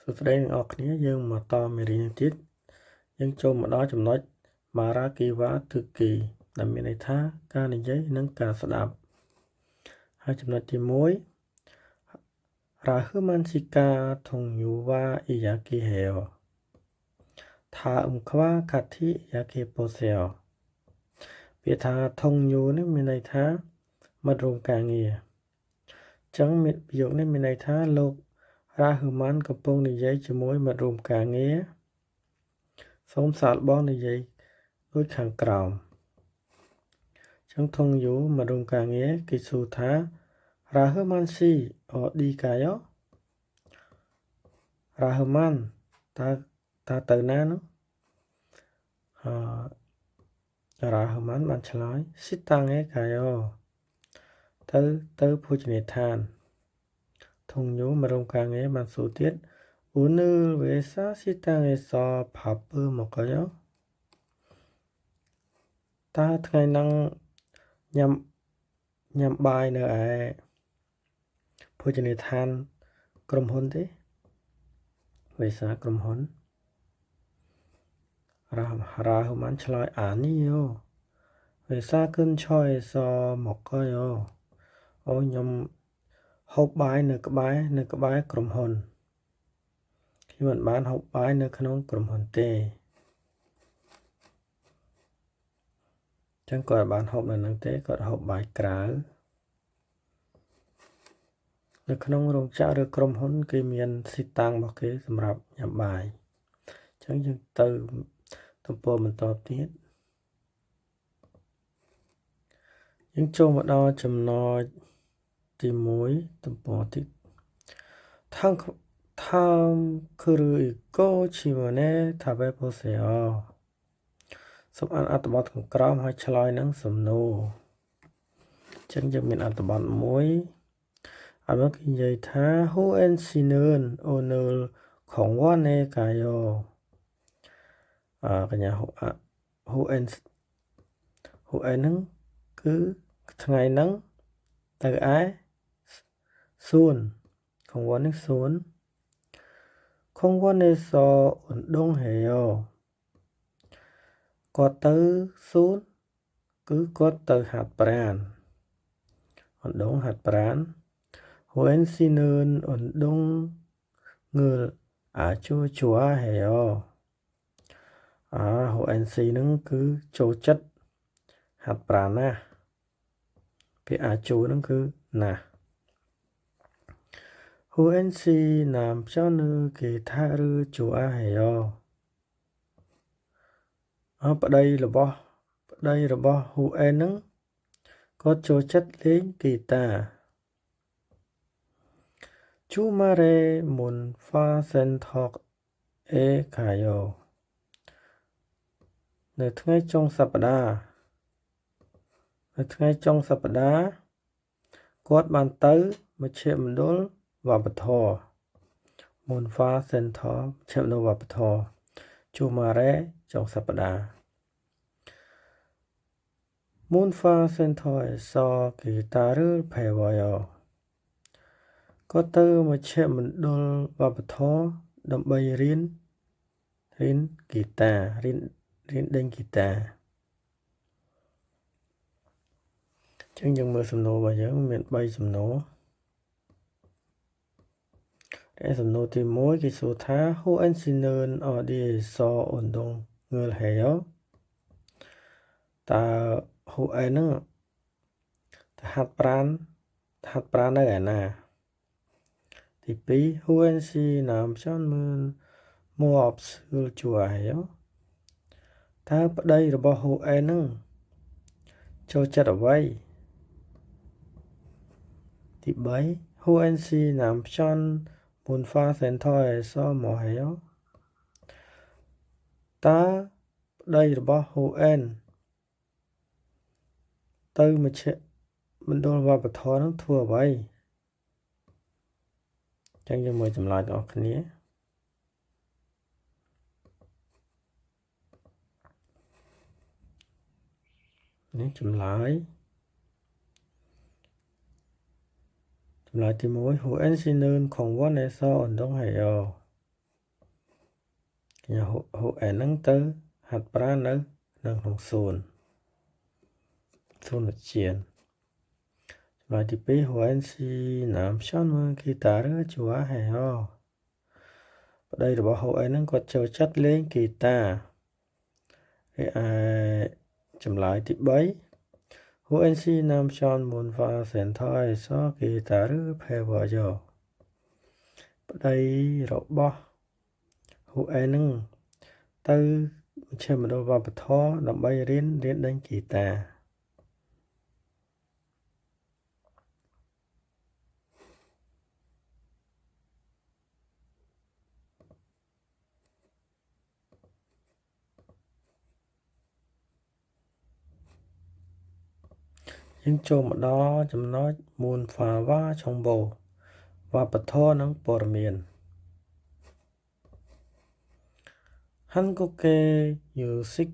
សួស្តីអ្នកនរគ្នាយើងមកតមេរៀនទៀតយើងចូលមកដល់ចំណុច Marakiwa Tuki ដែលមានន័យថាការនិយាយនិងការស្ដាប់ហើយចំណុចទី1 Rahman Shika Tongyuwa Iyaki Heo Tha Umkwa Kati Yaki Poseo ពាក្យថា Tongyu នេះមានន័យថាមិត្តរួមការងារអញ្ចឹងប្រយោគនេះមានន័យថាលោកRahman កំពុងនិយាយជាមួយមិត្តរួមការងារសូមសាកល្បងនិយាយដូចខាងក្រោមអញ្ចឹងធុងយូមិត្តរួមការងារគេសួរថា Rahman si di kayo Rahman តើទៅណានោះRahman បានឆ្លើយ Sitange kayo ទៅភោជនីយដ្ឋានធុងយូមិត្តរួមការងារបានសួរទៀតO늘 회사 식당에서 밥을 먹어요? តើថ្ងៃហ្នឹងញ៉ាំបាយនៅឯភោជនីយដ្ឋានក្រុមហ៊ុនទេវិសាក្រុមហ៊ុនRahmanឆ្លើយ 아니요. 회사 근처에서 먹어요. ខ្ញុំហូបបាយនៅក្បែរក្រុមហ៊ុនខ្ញុំមិនបានហូបបាយនៅក្នុងក្រុមហ៊ុនទេចឹងគាត់បានហូបនៅនឹងទេគាត់ហូបបាយក្រៅនៅក្នុងរោងចក្រឬក្រុមហ៊ុនគេមានស៊ីតាំងរបស់គេសម្រាប់ញ៉ាំបាយចឹងយើងទៅទំព័របន្តទៀតយើងចូលមកដល់ចំណុចទី1ទំព័រទី다음글을 읽고 질문에 답해보세요. សូមអានអត្ថបទខាងក្រោមហើយឆ្លើយនឹងសំណួរអញ្ចឹងយើងមានអត្ថបទមួយហើយគេនិយាយថា 후엔 씨는 오늘 공원에 가요. កញ្ញា 후엔 ហ្នឹងគឺថ្ងៃហ្នឹងទៅឯសួន공원នេះសួន공원에서 운동해요. គាត់ទៅសួនគឺគាត់ទៅហាត់ប្រាណ운동ហាត់ប្រាណ Huen 씨는 운동을 아주 좋아해요. Huen씨នឹងគឺចូលចិត្តហាត់ប្រាណណាស់ពាក្យ 아주 នឹងគឺណាស់Huen 씨 남편은 기타를 좋아해요. ប្តីរបស់ Huen ហ្នឹងគាត់ចូលចិត្តលេងហ្គីតា 주말에 문화센터에 가요. នៅថ្ងៃចុងសប្តាហ៍គាត់បានទៅមជ្ឈមណ្ឌលវប្បធម៌ Munfa Center មជ្ឈមណ្ឌលវប្បធម៌ Jumare ចុងសប្តាហ៍ Munfa Center에서 기타를 배워요. គាត់ទៅមជ្ឈមណ្ឌលវប្បធម៌ដើម្បីរៀនហ្គីតារៀនដេញហ្គីតាចឹងយើងមើលសំណួររបស់យើងមាន3សំណួរសំណួរទី1គេសួរថា Huen 씨는 어디에서 운동을 해요? តើ Huen ហ្នឹងទៅហាត់ប្រាណនៅឯណាទី2 Huen 씨 남편은 무엇을 좋아해요? តើប្តីរបស់ Huen ហ្នឹងចូលចិត្តអ្វីទី3 Huen 씨 남편 문화 센터에서 뭐 해요? តើប្តីរបស់ Huen ទៅមជ្ឈមណ្ឌលវប្បធម៌នឹងធ្វើអ្វីចឹងយើងមើលចម្លើយទាំងអស់គ្នានេះចម្លើយទី 1 Huen 씨는 공원에서 운동해요. nhà hộ ảnh nâng tớ hạt pra nâng nâng hồng xuân xuân là chiến và đi bế hộ anh si nằm chọn mơ khi ta rơ chúa hề ho đây là bảo hộ anh nâng có chờ chất lên kỳ ta chậm lại thì bấy hộ anh si nằm chọn môn và sẻn thôi so kỳ ta rơ phê vợ dò đây rõ bó hộ anh nâng tư chơi mà đâu vào bật thó đậm bay đến đánh kỳ ta nhưng cho mà đó chấm nói môn phá va trong bầu và bật thó nắng bờ miền 한국의 유식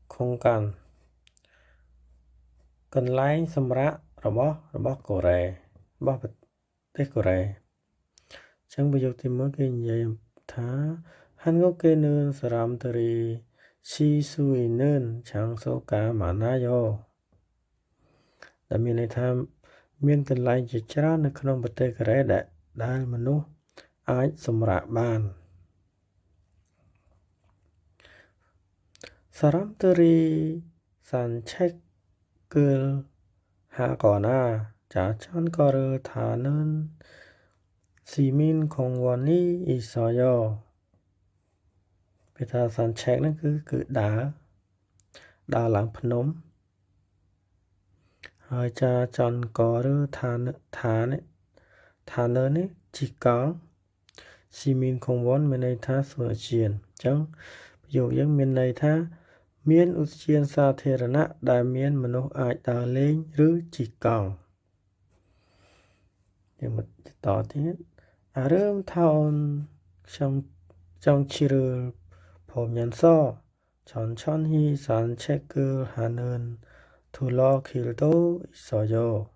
공간 cần lái xâm rãរបស់កូរ៉េរបស់ប្រទេសកូរ៉េចឹងប្រយោគទី1គេនិយាយថា 한국에는 사람들이 쉴 수 있는 장소가 많아요 ដែលមានន័យថាមានកន្លែងជាច្រើននៅក្នុងប្រទេសកូរ៉េដែលមនុស្សអាចសម្រាកបាន 사람들이 산책을 하거나 자전거를 타는 시민공원이 있어요. 베타 산책은 그 đá làng Phnom. Rồi 자전거를 타는 직강 시민공원 bên tha sửa triển chẳng ví dụ như bên này tha miền ưu tiên sa thể rana đại miền mà nó ai ta lên rứ chỉ còn nhưng mà tỏ tiếng rơm thon trong chiru phổ nhân so chọn hi sản check 하는 둘러길도 있어요.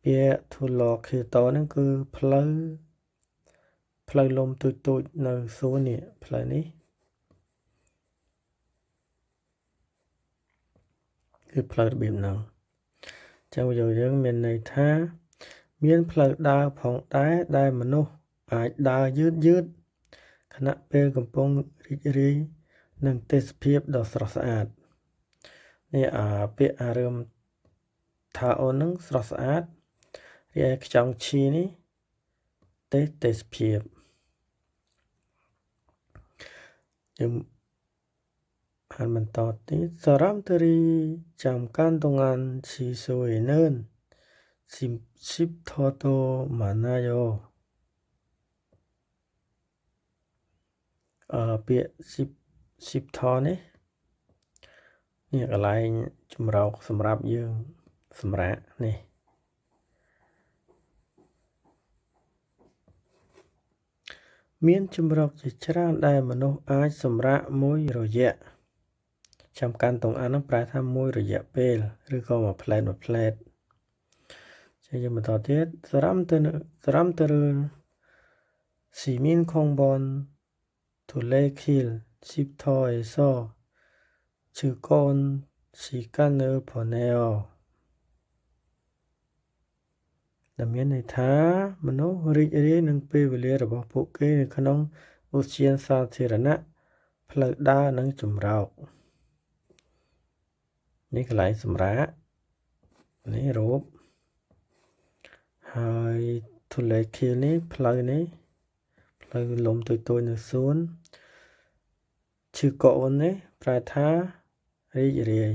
bia 둘러길도 는 그ផ្លូវលំទូចនៅសួននេះផ្លូវនេះគឺផ្លូវរបៀបហ្នឹងចឹងយើងមានន័យថាមានផ្លូវដើរផងដែរដែលមនុស្សអាចដើរយឺតខណៈពេលកំពុងរីករាយនឹងទេសភាពដ៏ស្រស់ស្អាតនេះពាក្យរឿងថាអូននឹងស្រស់ស្អាតរីឯខ្ចង់ឈីនេះទេសភាពយើងអានបន្តទៀត 사람들이 잠깐 동안 쉴 수 있는 쉼터도 많아요. ពាក្យ쉼터នេះកន្លែងចម្រោកសម្រាប់យើងសម្រាកនេះមានចម្រោកជាច្រើនដែលមនុស្សអាចសម្រាកមួយរយៈចាំកាន់តងអាននឹងប្រែថាមួយរយៈពេលឬក៏មួយផ្លែតចឹងយើងបន្តទៀត 사람들은 시민공원 둘레길 쉼터에서 즐거운 시간을 보내요. ដែលមានន័យថាមនុស្សរីករាយនឹងពេលវេលារបស់ពួកគេនៅក្នុងឧទ្យានសាធារណៈផ្លូវដើរនិងចម្រោកនេះកន្លែងសម្រាកនេះរូបហើយទូលេខៀលនេះផ្លូវលំទូចនៅសួនឈឺកូននេះប្រែថារីករាយ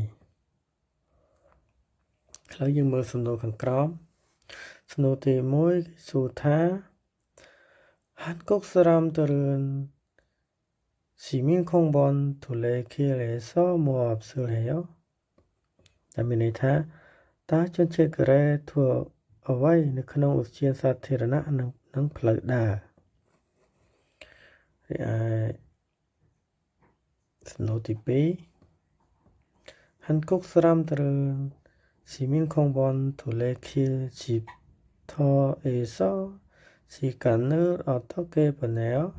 ហើយយើងមើលសំណួរខាងក្រោមសំណួរទី1សួរថា 한국 사람들은 시민공원 둘레길에서 무엇을 해요? ដែលមានន័យថាតើជនជាតិកូរ៉េធ្វើអ្វីនៅក្នុងឧទ្យានសាធារណៈនិងផ្លូវដើររីឯសំណួរទី2 한국 사람들은 시민공원 둘레길 쉼터에서 시간을 어떻게 보내요?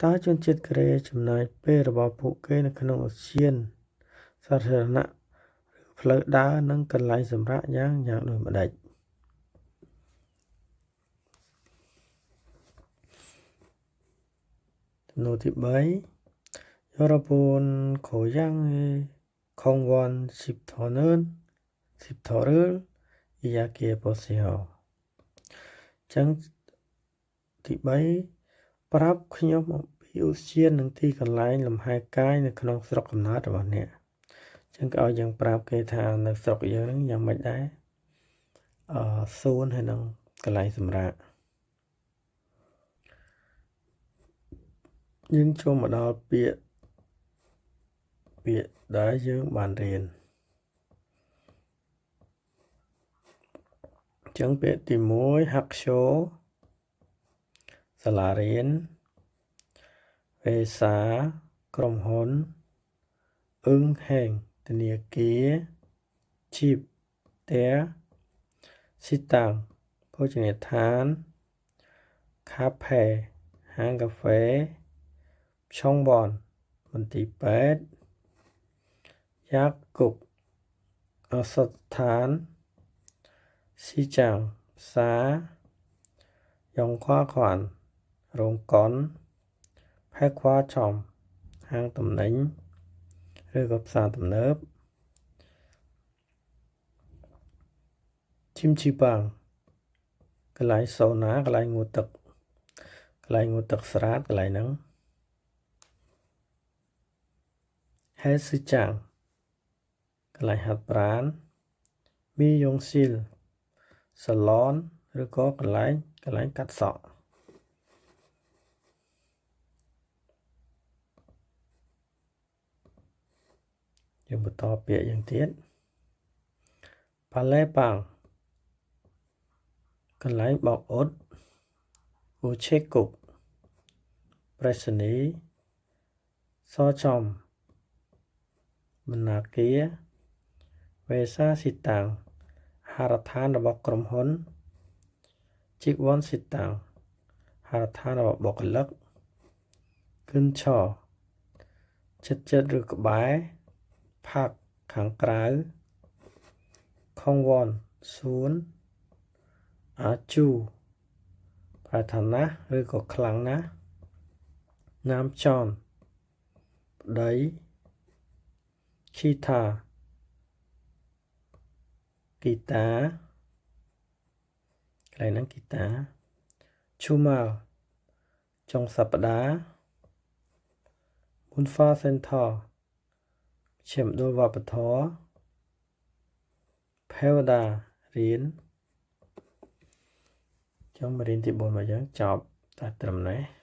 តើជនជាតិកូរ៉េចំណាយពេលរបស់ពួកគេនៅក្នុងឧទ្យានសាធារណៈឬផ្លូវដើរនិងកន្លែងសម្រាកយ៉ាងដូចម្តេចទំនួលទី3 여러분 고향의 공원 집터를 이야기해 보세요. ចឹងទី3ប្រាប់ខ្ញុំអំពីឧទ្យាននិងទីកន្លែងលំហែកាយនៅក្នុងស្រុកកំណើតរបស់អ្នកចឹងក៏ឲ្យយើងប្រាប់គេថានៅស្រុកយើងហ្នឹងយ៉ាងម៉េចដែរសួនហើយនឹងកន្លែងសម្រាកយើងចូលមកដល់ពាក្យដែលយើងបានរៀនចឹងពាក្យទី1 학교 សាលារៀន 회사 ក្រុមហ៊ុន 은행 ធនាគារ 집 ផ្ទះ 식당 ភោជនីយដ្ឋាន cafe ហាងកាហ្វេ 병원 មន្ទីរពេទ្យ 약국 ឱសថស្ថាន 시장 ផ្សារ 영화관 រោងកុន 백화점 ហាងទំនិញឬក៏ផ្សារទំនើប 찜질방 កន្លែងសូណាកន្លែងងូតទឹកស្រាតកន្លែងហ្នឹង 헬스장 កន្លែងហាត់ប្រាណ 미용실 សាឡនឬក៏កន្លែងកាត់សក់យើងបន្តពាក្យយ៉ាងទៀត 발레방 កន្លែងបោកអ៊ុត 우체국 ប្រៃសណីយ៍ 서점 បណ្ណាគារ 회사 식당 អាហារដ្ឋានរបស់ក្រុមហ៊ុន 직원 식당 អាហារដ្ឋានរបស់បុគ្គលិក 근처 ជិតឬក្បែរ park ខាងក្រៅ 공원 សួន 아주 ប្រែថាណាស់ឬក៏ខ្លាំងណាស់ 남편 ប្តី guitar ហ្គីតាកន្លែងហ្នឹងហ្គីតា 주말 ចុងសប្តាហ៍ 문화 센터 មជ្ឈមណ្ឌលវប្បធម៌ 배우다 រៀនចុងមេរៀនទី4របស់យើងចប់តែត្រឹមនេះ